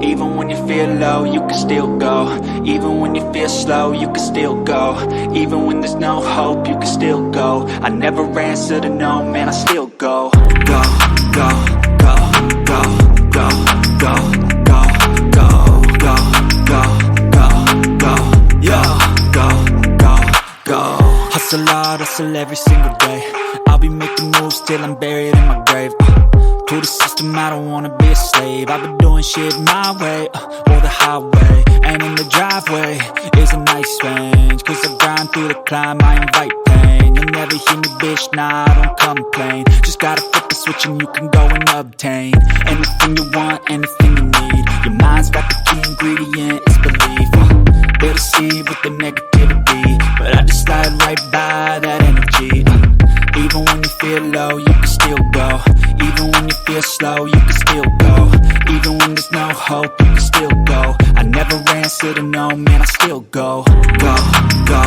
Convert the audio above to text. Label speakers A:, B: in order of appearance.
A: Even when you feel low, you can still go. Even when you feel slow, you can still go. Even when there's no hope, you can still go. I never answer to no, man, I still go. Go, go, go, go, go, go, go, go, go, go, go, go, yo, go, go, go. Hustle hard, hustle every single day. I'll be making moves till I'm buried in my grave. To the system, I don't wanna be a slave. I've been doing shit my way, or the highway. And in the driveway is a nice range, cause I grind through the climb, I invite pain. You'll never hear me, bitch, nah, I don't complain. Just gotta flip the switch and you can go and obtain anything you want, anything you need. Your mind's got the key ingredient, it's belief. They'll deceive with the negativity, but I just slide right by that energy. Even when you feel low, you can still go. Even when you feel slow, you can still go. Even when there's no hope, you can still go. I never answer to no, man, I still go. Go, go,